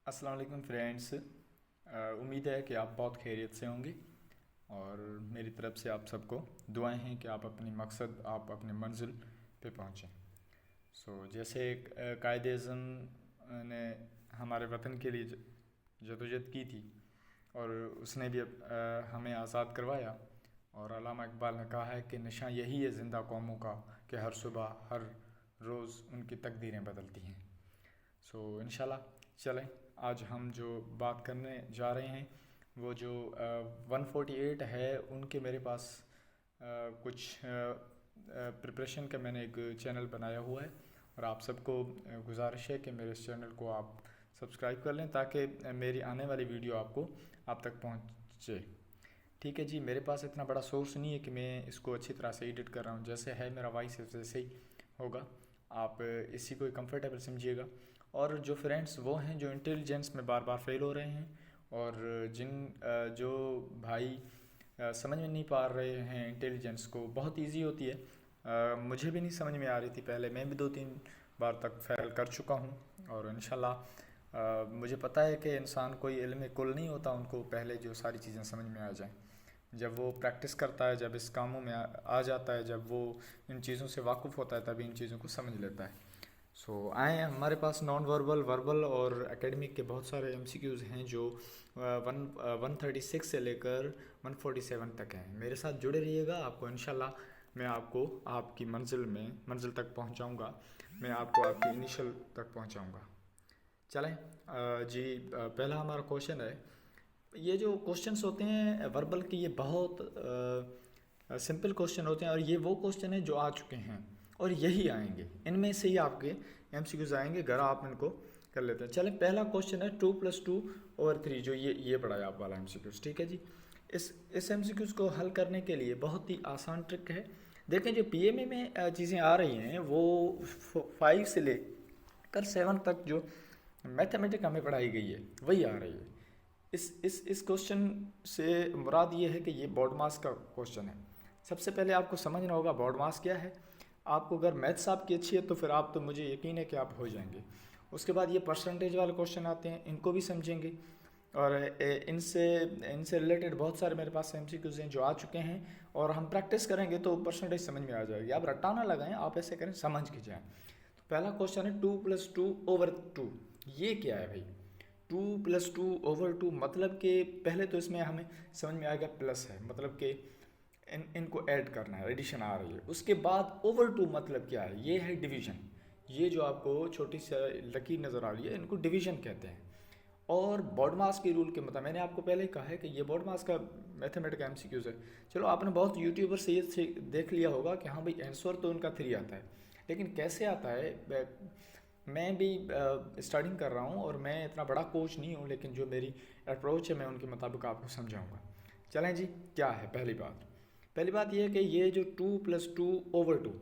अस्सलाम वालेकुम फ्रेंड्स। उम्मीद है कि आप बहुत खैरियत से होंगे और मेरी तरफ से आप सबको दुआएं हैं कि आप अपनी मकसद आप अपने मंजिल पे पहुँचें। जैसे कायद अज़म ने हमारे वतन के लिए जदोजहद की थी और उसने भी हमें आज़ाद करवाया। और अल्लामा इकबाल ने कहा है कि निशान यही है ज़िंदा कौमों का कि हर सुबह हर रोज़ उनकी तकदीरें बदलती हैं। इंशाल्लाह चलें, आज हम जो बात करने जा रहे हैं वो जो 148 है उनके मेरे पास कुछ प्रिपरेशन का मैंने एक चैनल बनाया हुआ है और आप सबको गुजारिश है कि मेरे इस चैनल को आप सब्सक्राइब कर लें ताकि मेरी आने वाली वीडियो आपको आप तक पहुंचे। ठीक है जी, मेरे पास इतना बड़ा सोर्स नहीं है कि मैं इसको अच्छी तरह से एडिट कर रहा हूँ। जैसे है मेरा वॉइस वैसे ही होगा, आप इसी को कंफर्टेबल समझिएगा। और जो फ्रेंड्स वो हैं जो इंटेलिजेंस में बार बार फेल हो रहे हैं और जो भाई समझ में नहीं पा रहे हैं इंटेलिजेंस को, बहुत इजी होती है। मुझे भी नहीं समझ में आ रही थी पहले, मैं भी 2-3 बार तक फेल कर चुका हूँ और इंशाल्लाह मुझे पता है कि इंसान कोई इल्म कुल नहीं होता, उनको पहले जो सारी चीज़ें समझ में आ जाएं। जब वो प्रैक्टिस करता है, जब इस कामों में आ जाता है, जब वो इन चीज़ों से वाकिफ़ होता है, तभी इन चीज़ों को समझ लेता है। आए हैं हमारे पास नॉन वर्बल, वर्बल और एकेडमिक के बहुत सारे एमसीक्यूज़ हैं जो 136 से लेकर 147 तक हैं। मेरे साथ जुड़े रहिएगा, आपको इंशाल्लाह मैं आपको आपकी मंजिल तक पहुंचाऊंगा, मैं आपको आपकी इनिशियल तक पहुंचाऊंगा। चलें जी, पहला हमारा क्वेश्चन है। ये जो क्वेश्चंस होते हैं वर्बल के, ये बहुत सिंपल क्वेश्चन होते हैं और ये वो क्वेश्चन है जो आ चुके हैं और यही आएंगे, इनमें से ही आपके एमसीक्यूज आएंगे अगर आप इनको कर लेते हैं। चलें, पहला क्वेश्चन है 2+2/3, जो ये पढ़ा है आप वाला एमसीक्यूज। ठीक है जी, इस एमसीक्यूज को हल करने के लिए बहुत ही आसान ट्रिक है। देखें, जो पीएमए में चीज़ें आ रही हैं वो 5 से लेकर 7 तक जो मैथमेटिक हमें पढ़ाई गई है वही आ रही है। इस क्वेश्चन से मुराद ये है कि ये बोर्ड मास का क्वेश्चन है। सबसे पहले आपको समझना होगा बोर्ड मास क्या है। आपको अगर मैथ्स आपकी अच्छी है तो फिर आप, तो मुझे यकीन है कि आप हो जाएंगे। उसके बाद ये परसेंटेज वाले क्वेश्चन आते हैं, इनको भी समझेंगे और इनसे रिलेटेड बहुत सारे मेरे पास एमसीक्यूज हैं जो आ चुके हैं और हम प्रैक्टिस करेंगे तो परसेंटेज समझ में आ जाएगी। आप रट्टा ना लगाएं, आप ऐसे करें, समझ के जाएँ। तो पहला क्वेश्चन है 2+2/2, ये क्या है भाई? 2+2/2 मतलब कि पहले तो इसमें हमें समझ में आएगा प्लस है, मतलब कि इनको ऐड करना है, एडिशन आ रही है। उसके बाद ओवर 2 मतलब क्या है? ये है डिवीजन। ये जो आपको छोटी सी लकीर नज़र आ रही है, इनको डिवीजन कहते हैं। और बॉड मास के रूल के मतलब मैंने आपको पहले ही कहा है कि ये बॉड मास का मैथमेटिक एमसीक्यूज है। चलो, आपने बहुत यूट्यूबर से ये देख लिया होगा कि हाँ भाई आंसर तो उनका 3 आता है, लेकिन कैसे आता है? मैं भी स्टार्टिंग कर रहा हूँ और मैं इतना बड़ा कोच नहीं हूँ, लेकिन जो मेरी अप्रोच है मैं उनके मुताबिक आपको समझाऊँगा। चलें जी, क्या है पहली बात यह है कि ये जो 2+2/2,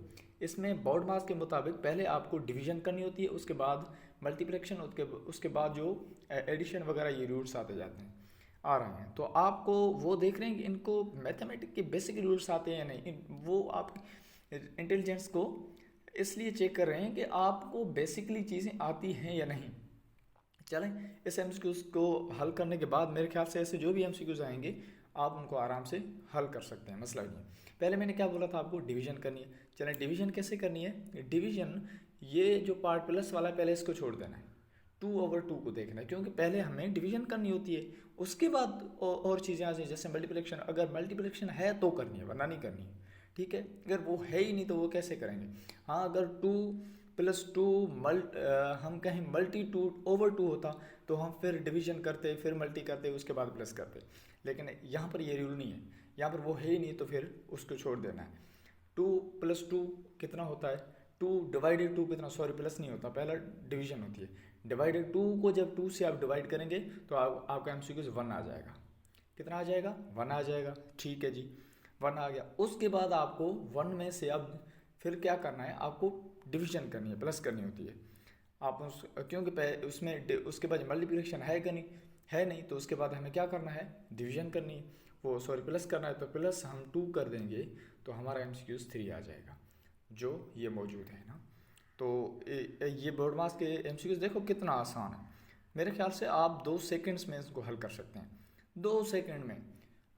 इसमें बॉड मास के मुताबिक पहले आपको डिवीजन करनी होती है, उसके बाद मल्टीप्लिकेशन, उसके बाद जो एडिशन वगैरह ये रूल्स आते जाते हैं, आ रहे हैं। तो आपको वो देख रहे हैं कि इनको मैथमेटिक के बेसिक रूल्स आते हैं या नहीं। वो आप इंटेलिजेंस को इसलिए चेक कर रहे हैं कि आपको बेसिकली चीज़ें आती हैं या नहीं। चलें, इस एमसीक्यूज़ को हल करने के बाद मेरे ख्याल से ऐसे जो भी एमसीक्यूज़ आएंगे आप उनको आराम से हल कर सकते हैं, मसला नहीं है। पहले मैंने क्या बोला था आपको? डिवीजन करनी है। चलें, डिवीजन कैसे करनी है? डिवीजन, ये जो पार्ट प्लस वाला है पहले इसको छोड़ देना है, 2/2 को देखना है, क्योंकि पहले हमें डिवीजन करनी होती है, उसके बाद और चीज़ें आ जाए जैसे मल्टीप्लिकेशन। अगर मल्टीप्लिकेशन है तो करनी है, वरना नहीं करनी है। ठीक है, अगर वो है ही नहीं तो वो कैसे करेंगे? हाँ, अगर 2+2 हम कहें मल्टी/2 होता तो हम फिर डिवीजन करते, फिर मल्टी करते, उसके बाद प्लस करते, लेकिन यहाँ पर ये रूल नहीं है। यहाँ पर वो है ही नहीं तो फिर उसको छोड़ देना है। 2+2 कितना होता है? 2/2 कितना, सॉरी प्लस नहीं होता, पहला डिवीजन होती है। डिवाइडेड 2 को जब 2 से आप डिवाइड करेंगे तो आपका एमसीक्यू 1 आ जाएगा। कितना आ जाएगा? 1 आ जाएगा। ठीक है जी, 1 आ गया। उसके बाद आपको 1 में से अब फिर क्या करना है? आपको डिवीजन करनी है, प्लस करनी होती है। आप क्योंकि उसमें उसके बाद मल्टीप्लिकेशन है नहीं तो उसके बाद हमें क्या करना है? डिवीजन करनी है, वो सॉरी प्लस करना है। तो प्लस हम 2 कर देंगे तो हमारा एमसीक्यू 3 आ जाएगा, जो ये मौजूद है ना। तो ये बोर्ड मास के एमसीक्यूज देखो कितना आसान है। मेरे ख्याल से आप 2 सेकंड्स में इसको हल कर सकते हैं, 2 सेकंड में।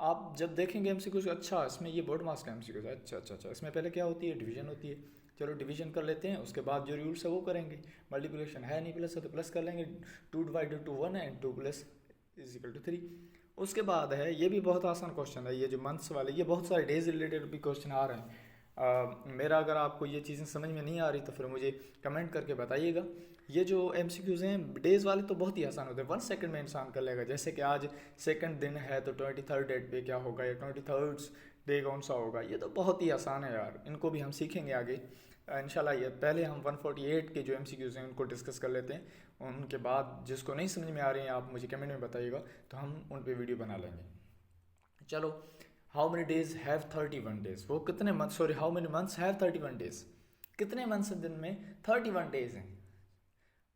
आप जब देखेंगे एमसीक्यूज, अच्छा इसमें ये बोर्ड मास का एमसीक्यूज है, अच्छा, इसमें पहले क्या होती है, डिवीजन होती है। चलो डिवीजन कर लेते हैं, उसके बाद जो रूल्स है वो करेंगे। मल्टीप्लिकेशन है नहीं, प्लस है तो प्लस कर लेंगे, 2/2 1 है, 2 + = 3। उसके बाद है, ये भी बहुत आसान क्वेश्चन है, ये जो मंथ्स वाले, ये बहुत सारे डेज रिलेटेड भी क्वेश्चन आ रहे हैं। मेरा अगर आपको ये चीज़ें समझ में नहीं आ रही तो फिर मुझे कमेंट करके बताइएगा। ये जो एमसीक्यूज़ हैं डेज़ वाले तो बहुत ही आसान होते हैं, 1 सेकंड में इंसान कर लेगा। जैसे कि आज सेकंड दिन है तो 23rd डेट पे क्या होगा, या 23rd डे कौन सा होगा, ये तो बहुत ही आसान है यार। इनको भी हम सीखेंगे आगे इंशाल्लाह। ये पहले हम 148 के जो एमसीक्यूज़ हैं उनको डिस्कस कर लेते हैं, उनके बाद जिसको नहीं समझ में आ रहे हैं आप मुझे कमेंट में बताइएगा, तो हम उन पर वीडियो बना लेंगे। चलो, how many days have 31 days, वो कितने month, sorry how many months have 31 days, कितने मंथ्स दिन में 31 डेज हैं।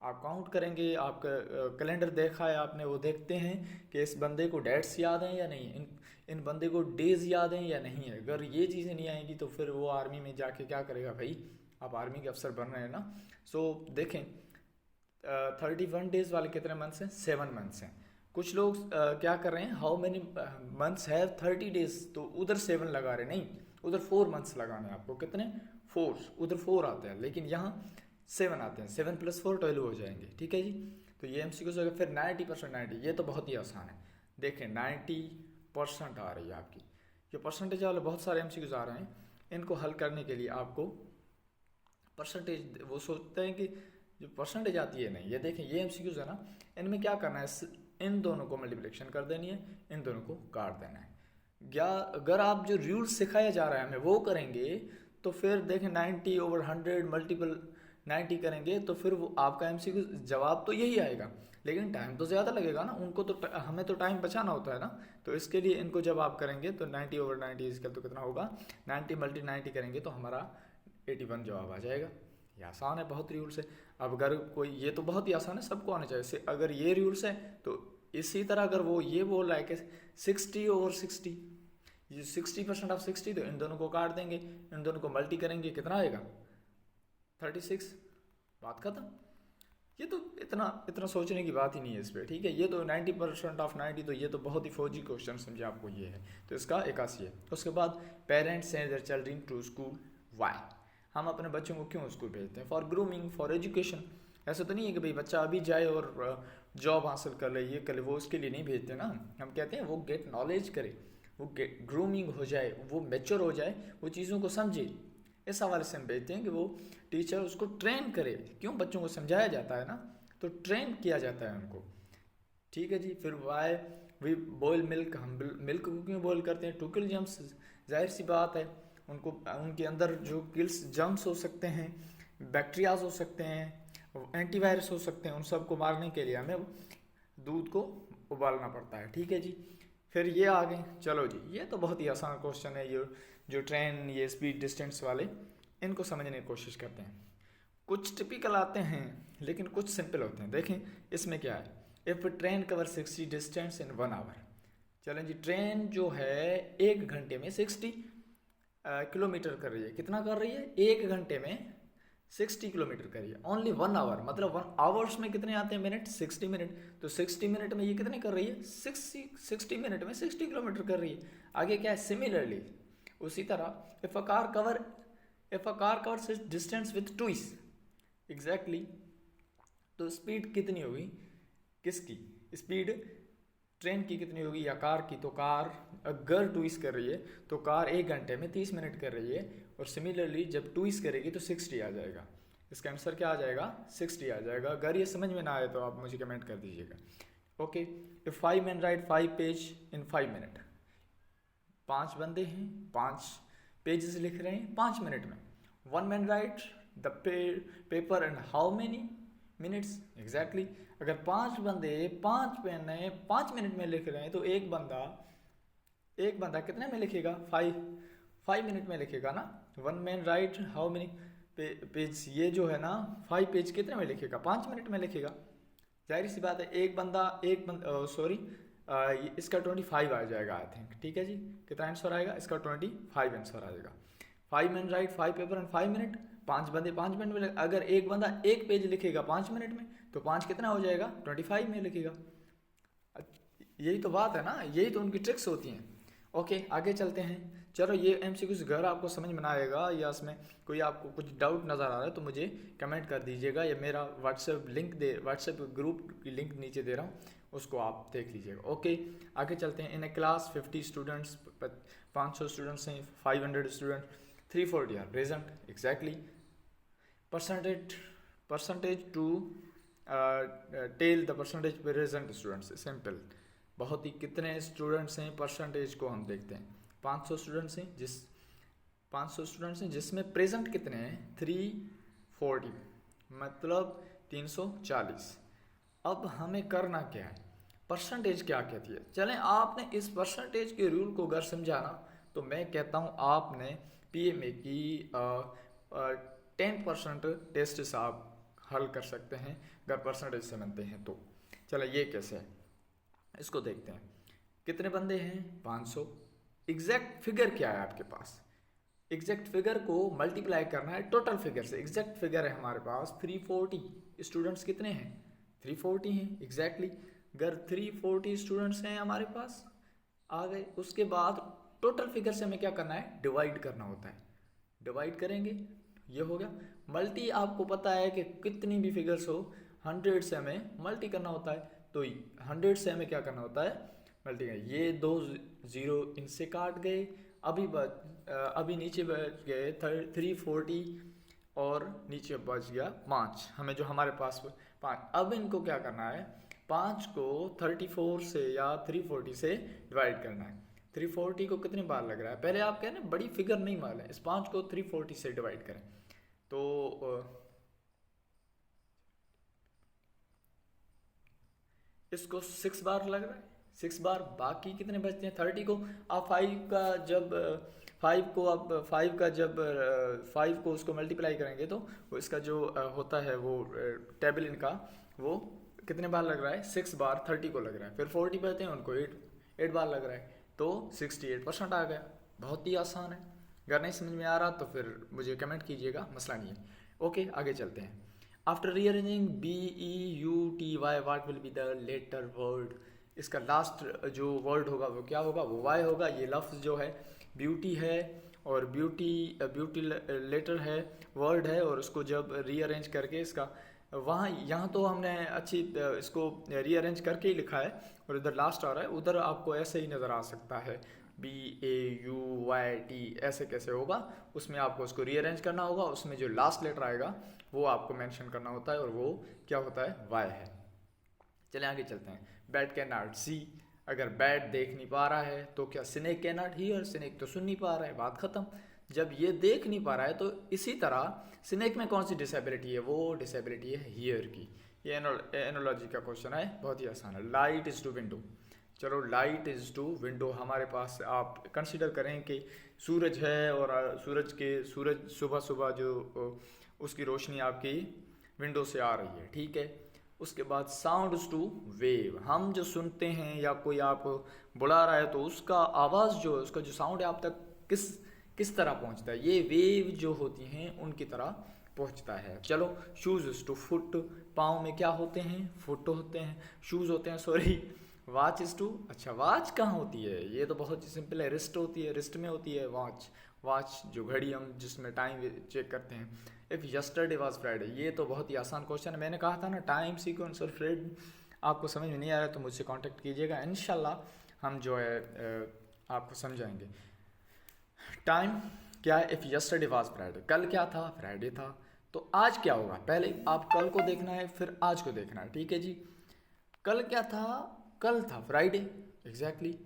आप काउंट करेंगे, आपका कैलेंडर देखा है आपने, वो देखते हैं कि इस बंदे को डेट्स याद हैं या नहीं, इन बंदे को डेज याद हैं या नहीं है। अगर ये चीज़ें नहीं आएंगी तो फिर वो आर्मी में जाके क्या करेगा भाई, आप आर्मी के अफसर बन रहे हैं ना। सो देखें, 31 डेज वाले कितने मंथ्स हैं, 7 मंथ्स हैं। कुछ लोग क्या कर रहे हैं, how many months have 30 days, तो उधर 7 लगा रहे, नहीं उधर 4 मंथ्स लगाने आपको, कितने 4, उधर 4 आते हैं, लेकिन यहाँ 7 आते हैं, 7 + 4 12 हो जाएंगे, ठीक है जी। तो ये एमसीक्यूज़ हो गया। फिर 90% 90, ये तो बहुत ही आसान है। देखें 90% आ रही है आपकी, जो परसेंटेज वाले बहुत सारे एमसीक्यूज़ आ रहे हैं, इनको हल करने के लिए आपको परसेंटेज, वो सोचते हैं कि जो परसेंटेज आती है नहीं, ये देखें ये एमसीक्यूज़ है ना, इनमें क्या करना है, इन दोनों को मल्टीप्लिकेशन कर देनी है, इन दोनों को काट देना है। या अगर आप जो रूल्स सिखाया जा रहा है हमें वो करेंगे तो फिर देखें 90/100 मल्टीपल 90 करेंगे तो फिर वो आपका एमसीक्यू जवाब तो यही आएगा, लेकिन टाइम तो ज़्यादा लगेगा ना, उनको तो हमें तो टाइम बचाना होता है ना। तो इसके लिए इनको जब आप करेंगे तो 90/90 इसका तो कितना होगा, 90 × 90 करेंगे तो हमारा 81 जवाब आ जाएगा। ये आसान है, बहुत रूल्स है। अब अगर कोई, ये तो बहुत ही आसान है, सबको आना चाहिए। अगर ये रूल्स है तो इसी तरह अगर वो ये बोल रहा है कि 60/60, ये 60% ऑफ 60, तो इन दोनों को काट देंगे, इन दोनों को मल्टी करेंगे, कितना आएगा 36, बात खत्म। ये तो इतना सोचने की बात ही नहीं है इस पर, ठीक है। ये तो 90% ऑफ 90, तो ये तो बहुत ही फौजी क्वेश्चन समझे आपको, ये है तो इसका 81 है। उसके बाद parents send their children to school, why, हम अपने बच्चों को क्यों स्कूल भेजते हैं, फॉर ग्रूमिंग, फॉर एजुकेशन। ऐसा तो नहीं है कि भाई बच्चा अभी जाए और जॉब हासिल कर ले, ये कर ले, वो उसके लिए नहीं भेजते ना। हम कहते हैं वो गेट नॉलेज करे, वो गेट ग्रूमिंग हो जाए, वो मैच्योर हो जाए, वो चीज़ों को समझे। इस हवाले से हम भेजते हैं कि वो टीचर उसको ट्रेन करे। क्यों, बच्चों को समझाया जाता है ना, तो ट्रेन किया जाता है उनको, ठीक है जी। फिर वाई वी बॉयल मिल्क, हम मिल्क को क्यों बॉयल करते हैं, टू किल जर्म्स, जाहिर सी बात है, उनको उनके अंदर जो किल्स जर्म्स हो सकते हैं, बैक्टीरियाज हो सकते हैं, एंटीवायरस हो सकते हैं, उन सब को मारने के लिए हमें दूध को उबालना पड़ता है, ठीक है जी। फिर ये आ गए, चलो जी, ये तो बहुत ही आसान क्वेश्चन है। ये जो ट्रेन, ये स्पीड डिस्टेंस वाले, इनको समझने की कोशिश करते हैं। कुछ टिपिकल आते हैं लेकिन कुछ सिंपल होते हैं। देखें इसमें क्या है, if train cover 60 distance in 1 hour. चलें जी, ट्रेन जो है 1 घंटे में 60 किलोमीटर कर रही है। कितना कर रही है, 1 घंटे में 60 किलोमीटर कर रही है। ओनली 1 आवर, मतलब 1 आवर्स में कितने आते हैं मिनट, 60 मिनट। तो 60 मिनट में ये कितने कर रही है, 60 मिनट में 60 किलोमीटर कर रही है। आगे क्या है, सिमिलरली उसी तरह if a car covers distance with twice, exactly, तो स्पीड कितनी होगी, किसकी स्पीड, ट्रेन की कितनी होगी या कार की। तो कार अगर ट्विस कर रही है तो कार 1 घंटे में 30 मिनट कर रही है, और सिमिलरली जब ट्विस करेगी तो 60 आ जाएगा। इसका आंसर क्या आ जाएगा, 60 आ जाएगा। अगर ये समझ में ना आए तो आप मुझे कमेंट कर दीजिएगा। Okay, if 5 men write 5 page in 5 minute, 5 बंदे हैं, 5 पेजेस लिख रहे हैं 5 मिनट में। 1 man write the paper in how many minutes, exactly. अगर 5 बंदे 5 पेन 5 मिनट में लिख रहे हैं तो एक बंदा कितने में लिखेगा, 5 मिनट में लिखेगा ना। 1 man write how many page, ये जो है ना 5 पेज कितने में लिखेगा, 5 मिनट में लिखेगा। जाहिर सी बात है, एक बंदा इसका 25 आ जाएगा आई थिंक, ठीक है जी। कितना आंसर आएगा इसका, 25 आंसर आ जाएगा। 5 men write 5 paper in 5 minute, 5 बंदे 5 मिनट में। अगर एक बंदा 1 पेज लिखेगा 5 मिनट में, तो तो 5 कितना हो जाएगा, 25 में लिखेगा। यही तो बात है ना, यही तो उनकी ट्रिक्स होती हैं। ओके, आगे चलते हैं। चलो, ये MCQs घर आपको समझ में ना आएगा या इसमें कोई आपको कुछ डाउट नज़र आ रहा है तो मुझे कमेंट कर दीजिएगा, या मेरा व्हाट्सएप ग्रुप की लिंक नीचे दे रहा हूँ, उसको आप देख लीजिएगा। ओके, आगे चलते हैं। In a class 50 students, 500 students हैं, 500 student, 340 are present. Exactly. Percentage to tell the percentage present students, simple. बहुत ही कितने स्टूडेंट्स हैं, परसेंटेज को हम देखते हैं। 500 स्टूडेंट्स हैं जिसमें प्रेजेंट कितने हैं, 340, मतलब 340। अब हमें करना क्या है, परसेंटेज क्या कहती है। चलें, आपने इस परसेंटेज के रूल को अगर समझाना तो मैं कहता हूँ आपने PMA की 10% टेस्ट आप हल कर सकते हैं अगर परसेंटेज समझते हैं तो। चलो, ये कैसे है इसको देखते हैं। कितने बंदे हैं, 500। एग्जैक्ट फिगर क्या है आपके पास, एग्जैक्ट फिगर को मल्टीप्लाई करना है टोटल फिगर से। एग्जैक्ट फिगर है हमारे पास 340। स्टूडेंट्स कितने हैं, 340 हैं। एग्जैक्टली, अगर 340 स्टूडेंट्स हैं हमारे पास आ गए, उसके बाद टोटल फिगर से हमें क्या करना है, डिवाइड करना होता है। डिवाइड करेंगे, ये हो गया। मल्टी आपको पता है कि कितनी भी फिगर्स हो, 100 से हमें मल्टी करना होता है, तो 100 से हमें क्या करना होता है, मल्टी। ये 2 0 इनसे काट गए, अभी नीचे बच गए 340 और नीचे बच गया 5, हमें जो हमारे पास 5। अब इनको क्या करना है, 5 को 34 से या 340 से डिवाइड करना है। 340 को कितने बार लग रहा है, पहले आप कह रहे हैं बड़ी फिगर नहीं मालूम है, इस 5 को 340 से डिवाइड करें तो इसको 6 बार लग रहा है, 6 बार। बाकी कितने बचते हैं, 30 को आप 5 को उसको मल्टीप्लाई करेंगे तो वो इसका जो होता है वो टेबल इनका, वो कितने बार लग रहा है, 6 बार 30 को लग रहा है। फिर 40 बचते हैं, उनको 8 बार लग रहा है, तो 68% आ गया। बहुत ही आसान है। अगर नहीं समझ में आ रहा तो फिर मुझे कमेंट कीजिएगा, मसला नहीं है। ओके, आगे चलते हैं। After rearranging BEUTY, what will be the letter word. इसका लास्ट जो वर्ड होगा वो क्या होगा, वो Y होगा। ये लफ्ज़ जो है ब्यूटी है, और ब्यूटी लेटर है, वर्ड है, और उसको जब रीअरेंज करके इसका यहाँ तो हमने अच्छी इसको रीअरेंज करके ही लिखा है, और इधर लास्ट आ रहा है, उधर आपको ऐसे ही नज़र आ सकता है BAUYT, ऐसे कैसे होगा, उसमें आपको उसको रीअरेंज करना होगा। उसमें जो लास्ट लेटर आएगा वो आपको मेंशन करना होता है, और वो क्या होता है, Y है। चलिए आगे चलते हैं। बैट कैन नॉट सी, अगर बैट देख नहीं पा रहा है तो क्या snake can not here, snake तो सुन नहीं पा रहा है, बात खत्म। जब ये देख नहीं पा रहा है तो इसी तरह स्नेक में कौन सी डिसेबिलिटी है, वो डिसेबिलिटी है हियर की। ये एनोलॉजी का क्वेश्चन है, बहुत ही आसान है। लाइट इज टू विंडो, चलो लाइट इज टू विंडो हमारे पास आप कंसिडर करें कि सूरज है, और सूरज सुबह सुबह जो उसकी रोशनी आपकी विंडो से आ रही है, ठीक है। उसके बाद साउंड टू वेव, हम जो सुनते हैं या कोई आप बुला रहा है तो उसका आवाज़ जो है, उसका जो साउंड है आप तक किस तरह पहुंचता है, ये वेव जो होती हैं उनकी तरह पहुंचता है। चलो, शूज टू फुट, पाँव में क्या होते हैं, फुट होते हैं, शूज होते हैं, सॉरी। वॉच इज टू, अच्छा वॉच कहाँ होती है, ये तो बहुत ही सिंपल है, रिस्ट होती है, रिस्ट में होती है वॉच जो घड़ी हम जिसमें टाइम चेक करते हैं। इफ़ यस्टरडे वाज फ्राइडे, ये तो बहुत ही आसान क्वेश्चन है, मैंने कहा था ना टाइम सीक्वेंस और फ्रेड आपको समझ में नहीं आ रहा है तो मुझसे कांटेक्ट कीजिएगा, इंशाल्लाह हम जो है आपको समझाएंगे। टाइम क्या है, इफ़ यस्टरडे वाज फ्राइडे, कल क्या था, फ्राइडे था, तो आज क्या होगा, पहले आप कल को देखना है फिर आज को देखना है, ठीक है जी। कल क्या था, कल था Friday, exactly.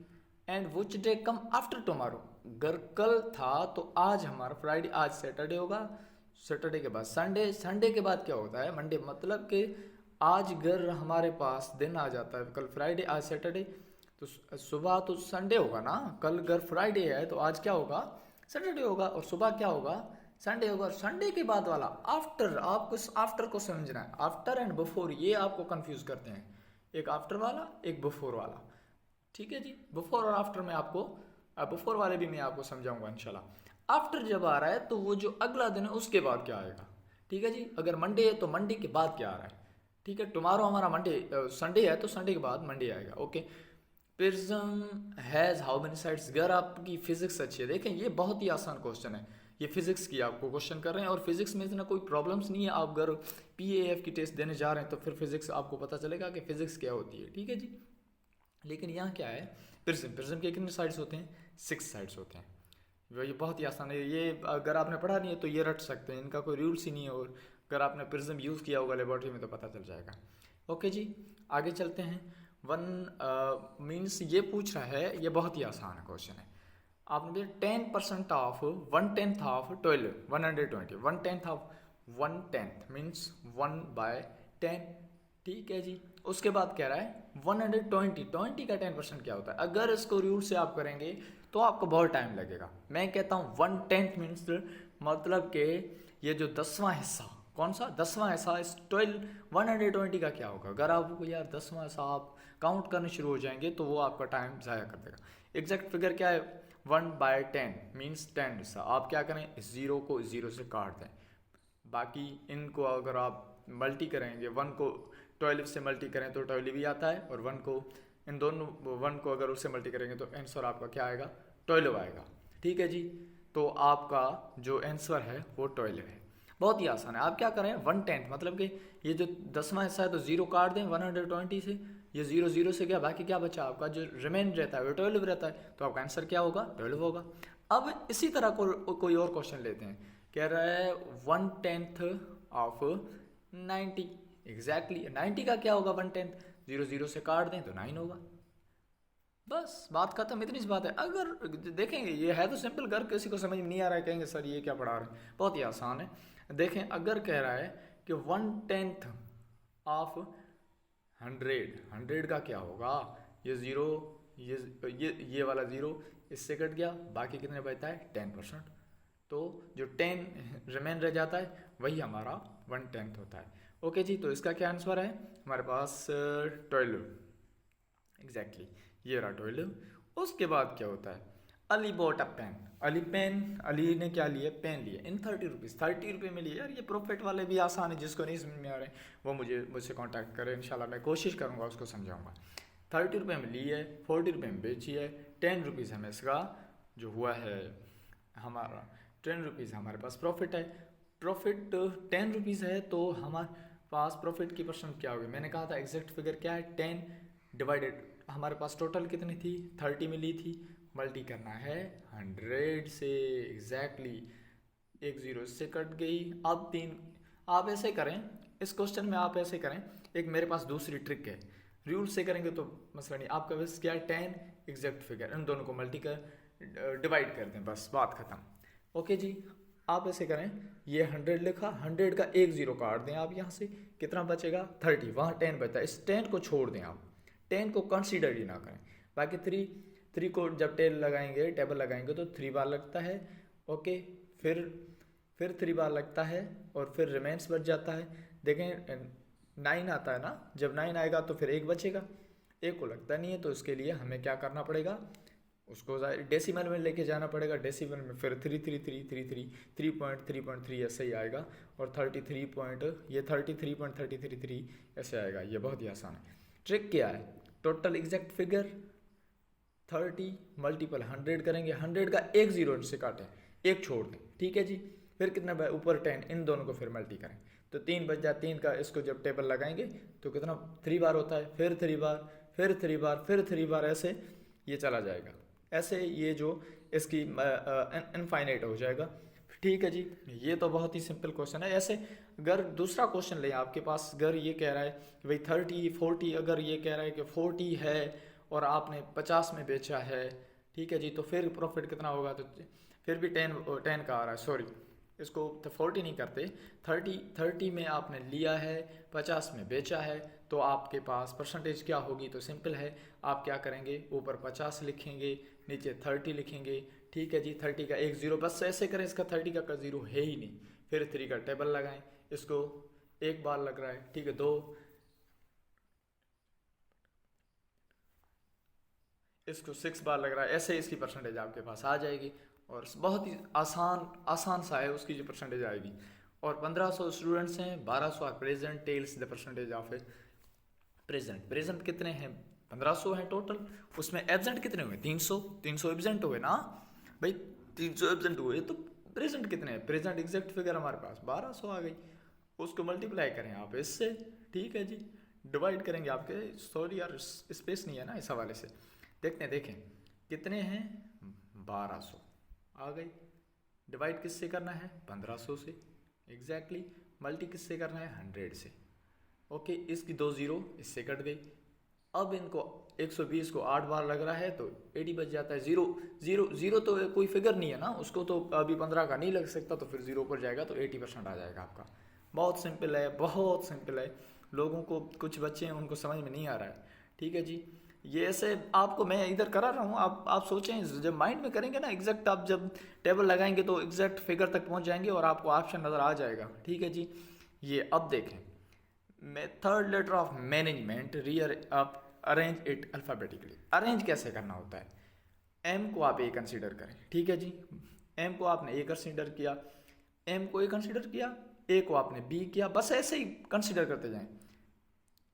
And which day come after tomorrow, अगर कल था तो आज हमारा फ्राइडे, आज सैटरडे होगा, सैटरडे के बाद संडे, संडे के बाद क्या होता है, मंडे। मतलब कि आज अगर हमारे पास दिन आ जाता है, कल फ्राइडे आज सैटरडे, तो सुबह तो संडे होगा ना, कल अगर फ्राइडे है तो आज क्या होगा, सैटरडे होगा, और सुबह क्या होगा, संडे होगा। और संडे के बाद वाला आफ्टर, आपको आफ्टर को समझना है, आफ्टर एंड बिफोर ये आपको कंफ्यूज करते हैं, एक आफ्टर वाला एक बिफोर वाला, ठीक है जी। बिफोर और आफ्टर में आपको, बिफोर वाले भी मैं आपको समझाऊंगा इंशाल्लाह। आफ्टर जब आ रहा है तो वो जो अगला दिन है उसके बाद क्या आएगा, ठीक है जी। अगर मंडे है तो मंडे के बाद क्या आ रहा है, ठीक है, टुमारो हमारा मंडे संडे है, तो संडे के बाद मंडे आएगा। Okay, prism has how many sides. अगर आपकी फिजिक्स अच्छी है, देखें ये बहुत ही आसान क्वेश्चन है, ये फिजिक्स की आपको क्वेश्चन कर रहे हैं, और फिजिक्स में इतना कोई प्रॉब्लम्स नहीं है। आप अगर PAF की टेस्ट देने जा रहे हैं तो फिर फिजिक्स आपको पता चलेगा कि फिजिक्स क्या होती है। ठीक है जी, लेकिन यहाँ क्या है, प्रिज्म के कितने साइड्स होते हैं, 6 साइड्स होते हैं। ये बहुत ही आसान है, ये अगर आपने पढ़ा नहीं है तो ये रट सकते हैं, इनका कोई रूल्स ही नहीं है, और अगर आपने प्रिज्म यूज़ किया होगा लेबोरेटरी में तो पता चल जाएगा। ओके जी, आगे चलते हैं। मीन्स ये पूछ रहा है, ये बहुत ही आसान है क्वेश्चन है। आपने भी 10% ऑफ 1/10 ऑफ 12 120, 1/10 ऑफ 1/10 मीन्स 1/10। ठीक है जी, उसके बाद कह रहा है 120 का 10% क्या होता है। अगर इसको रूल से आप करेंगे तो आपको बहुत टाइम लगेगा। मैं कहता हूँ 1/10 मीन्स मतलब कि ये जो 10वां हिस्सा, कौन सा 10वां हिस्सा इस 120 का क्या होगा। अगर आप यार 10वां हिस्सा आप काउंट करने शुरू हो जाएंगे तो वो आपका टाइम ज़ाया कर देगा। एग्जैक्ट फिगर क्या है, 1/10 मीन्स 10 हिस्सा। आप क्या करें, इस 0 को 0 से काट दें, बाकी इनको अगर आप मल्टी करेंगे, 1 को 12 से मल्टी करें तो 12 भी आता है, और 1 को इन दोनों 1 को अगर उससे मल्टी करेंगे तो आंसर आपका क्या आएगा, 12 आएगा। ठीक है जी, तो आपका जो आंसर है वो 12 है। बहुत ही आसान है। आप क्या करें, 1/10 मतलब कि ये जो 10वां हिस्सा है तो 0 काट दें 120 से, ये 0 0 से गया, बाकी क्या बचा आपका जो रिमेन रहता है वो 12 रहता है, तो आपका आंसर क्या होगा, 12 होगा। अब इसी तरह कोई और क्वेश्चन लेते हैं, कह रहा है 1/10 ऑफ 90। एग्जैक्टली 90 का क्या होगा, 1/10 0 0 से काट दें तो 9 होगा। बस बात खत्म, इतनी सी बात है। अगर देखेंगे ये है तो सिंपल, अगर किसी को समझ में नहीं आ रहा है कहेंगे सर ये क्या पढ़ा रहे हैं, बहुत ही आसान है। देखें, अगर कह रहा है कि 1/10 ऑफ 100 का क्या होगा, ये 0 ये वाला 0 इससे कट गया, बाकी कितने बचता है 10%, तो जो 10 रिमेन रह जाता है वही हमारा 1/10 होता है। ओके जी, तो इसका क्या आंसर है हमारे पास 12। एग्जैक्टली ये रहा 12। उसके बाद क्या होता है, Ali bought a pen. Ali ने क्या लिया, पेन लिया इन 30 रुपीज़, 30 रुपये में लिए। यार ये प्रॉफिट वाले भी आसान है, जिसको नहीं समझ में आ रहे वो मुझसे कांटेक्ट करें, इंशाल्लाह मैं कोशिश करूँगा उसको समझाऊँगा। 30 रुपये में ली है, 40 रुपये में बेची है, 10 रुपीज़ हमें इसका जो हुआ है हमारा 10 रुपीज़ हमारे पास प्रॉफिट है। प्रॉफिट 10 रुपीज़ है तो हमारे पास प्रॉफिट की परसेंट क्या होगी, मैंने कहा था एग्जैक्ट फिगर क्या है, 10 डिवाइडेड हमारे पास टोटल कितनी थी 30 मिली थी, मल्टी करना है 100 से। एग्जैक्टली एक 0 इससे कट गई। अब 3 आप ऐसे करें, इस क्वेश्चन में आप ऐसे करें, एक मेरे पास दूसरी ट्रिक है, रूल से करेंगे तो मसला नहीं। आपका बस क्या है 10 एग्जैक्ट फिगर, इन दोनों को मल्टी कर डिवाइड कर दें, बस बात खत्म। ओके जी, आप ऐसे करें, ये 100 लिखा, 100 का एक 0 काट दें आप यहाँ से, कितना बचेगा 30, वहाँ 10 बचता है, इस 10 को छोड़ दें आप, 10 को कंसीडर ही ना करें। बाकी 3 को जब टेबल लगाएंगे तो 3 बार लगता है। ओके, फिर 3 बार लगता है और फिर रिमेंस बच जाता है। देखें 9 आता है ना, जब 9 आएगा तो फिर 1 बचेगा, 1 को लगता नहीं है, तो इसके लिए हमें क्या करना पड़ेगा, उसको डेसिमल में लेके जाना पड़ेगा। डेसिमल में फिर 3.3 ऐसे ही आएगा, और 33.33 ऐसे आएगा। ये बहुत ही आसान है। ट्रिक क्या है, टोटल एग्जैक्ट फिगर 30 मल्टीपल 100 करेंगे, 100 का एक 0 से काटें, एक छोड़ दें। ठीक है जी, फिर कितना ऊपर 10, इन दोनों को फिर मल्टी करें तो 3 बच जाए। 3 का इसको जब टेबल लगाएंगे तो कितना 3 बार होता है, फिर 3 बार, फिर 3 बार, फिर 3 बार, ऐसे ये चला जाएगा। ऐसे ये जो इसकी इनफाइनाइट हो जाएगा। ठीक है जी, ये तो बहुत ही सिंपल क्वेश्चन है। ऐसे अगर दूसरा क्वेश्चन लें आपके पास, अगर ये कह रहा है कि भाई 30-40, अगर ये कह रहा है कि 40 है और आपने 50 में बेचा है, ठीक है जी, तो फिर प्रॉफिट कितना होगा, तो फिर भी 10 का आ रहा है, सॉरी इसको तो 40 नहीं करते, 30 में आपने लिया है, 50 में बेचा है, तो आपके पास परसेंटेज क्या होगी, तो सिंपल है, आप क्या करेंगे, ऊपर 50 लिखेंगे, नीचे 30 लिखेंगे। ठीक है जी, 30 का एक 0, बस ऐसे करें, इसका 30 का 0 है ही नहीं, फिर 3 का टेबल लगाएं, इसको एक बार लग रहा है, ठीक है 2, इसको 6 बार लग रहा है, ऐसे इसकी परसेंटेज आपके पास आ जाएगी। और बहुत ही आसान सा है, उसकी जो परसेंटेज आएगी और 1500 स्टूडेंट्स हैं, 1200 are present, tells the percentage of present. Present कितने हैं? 1500 हैं टोटल, उसमें एब्सेंट कितने हुए? 300। 300 एब्सेंट हुए ना भाई, 300 एब्सेंट हुए तो प्रेजेंट कितने हैं? प्रेजेंट एग्जैक्ट फिगर हमारे पास 1200 आ गई, उसको मल्टीप्लाई करें आप इससे, ठीक है जी, डिवाइड करेंगे आपके, सॉरी यार स्पेस नहीं है ना इस हवाले से, देखते हैं, देखें कितने हैं, 1200 आ गई, डिवाइड किससे करना है? 1500 से, एग्जैक्टली, मल्टी किससे करना है? 100 से, ओके, इसकी 2 जीरो इससे कट गई। अब इनको 120 को 8 बार लग रहा है तो 80 बच जाता है, जीरो जीरो जीरो तो कोई फिगर नहीं है ना, उसको तो अभी 15 का नहीं लग सकता, तो फिर जीरो पर जाएगा तो 80% आ जाएगा आपका। बहुत सिंपल है, बहुत सिंपल है, लोगों को, कुछ बच्चे हैं उनको समझ में नहीं आ रहा है, ठीक है जी। ये ऐसे आपको मैं इधर करा रहा हूँ, आप सोचें, जब माइंड में करेंगे ना एग्जैक्ट, आप जब टेबल लगाएंगे तो एग्जैक्ट फिगर तक पहुँच जाएंगे और आपको ऑप्शन नज़र आ जाएगा, ठीक है जी। ये अब देखें, third letter of management, rear आप अरेंज इट अल्फ़ाबेटिकली। अरेंज कैसे करना होता है? एम को आप ए कंसीडर करें, ठीक है जी, एम को आपने ए कंसीडर किया, एम को ए कंसीडर किया, ए को आपने बी किया, बस ऐसे ही कंसीडर करते जाएं,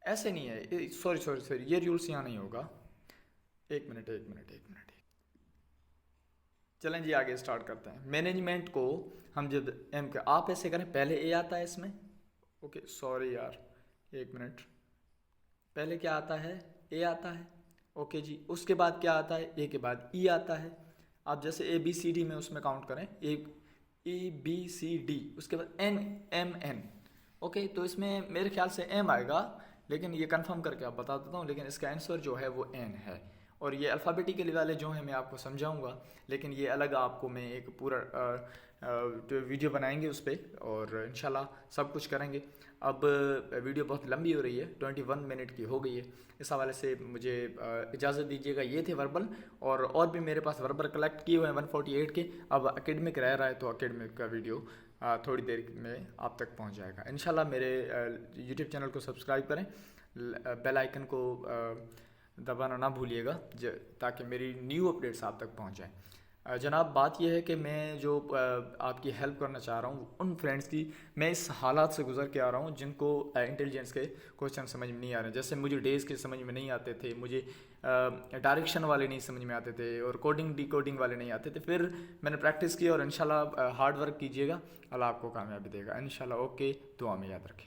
ऐसे नहीं है, सॉरी सॉरी सॉरी, ये रूल्स यहाँ नहीं होगा, एक मिनट एक मिनट एक मिनट, चलें जी आगे स्टार्ट करते हैं। मैनेजमेंट को हम जब एम के, आप ऐसे करें, पहले ए आता है इसमें, ओके सॉरी यार एक मिनट, पहले क्या आता है? ए आता है, ओके जी, उसके बाद क्या आता है? ए के बाद ई आता है। आप जैसे ए बी सी डी में उसमें काउंट करें, ए बी सी डी, उसके बाद एन एम एन, ओके, तो इसमें मेरे ख्याल से एम आएगा, लेकिन ये कंफर्म करके आप बता देता हूँ, लेकिन इसका आंसर जो है वो एन है। और ये अल्फ़ाबेटिकली वाले जो हैं मैं आपको समझाऊंगा, लेकिन ये अलग आपको मैं एक पूरा वीडियो बनाएंगे उस पर, और इंशाल्लाह सब कुछ करेंगे। अब वीडियो बहुत लंबी हो रही है, 21 मिनट की हो गई है, इस हवाले से मुझे इजाज़त दीजिएगा। ये थे वर्बल, और भी मेरे पास वर्बल कलेक्ट किए हुए हैं 148 के। अब एकेडमिक रह रहा है तो एकेडमिक का वीडियो थोड़ी देर में आप तक पहुंच जाएगा इंशाल्लाह। मेरे यूट्यूब चैनल को सब्सक्राइब करें, बेल आइकन को दबाना ना भूलिएगा, ताकि मेरी न्यू अपडेट्स आप तक पहुंच जाएं। जनाब, बात यह है कि मैं जो आपकी हेल्प करना चाह रहा हूँ उन फ्रेंड्स की, मैं इस हालात से गुजर के आ रहा हूँ जिनको इंटेलिजेंस के क्वेश्चन समझ में नहीं आ रहे। जैसे मुझे डेज के समझ में नहीं आते थे, मुझे डायरेक्शन वाले नहीं समझ में आते थे, और कोडिंग डिकोडिंग वाले नहीं आते थे। फिर मैंने प्रैक्टिस की, और इंशाल्लाह हार्ड वर्क कीजिएगा, अल्लाह आपको कामयाबी देगा इंशाल्लाह। ओके, दुआ में याद रखें।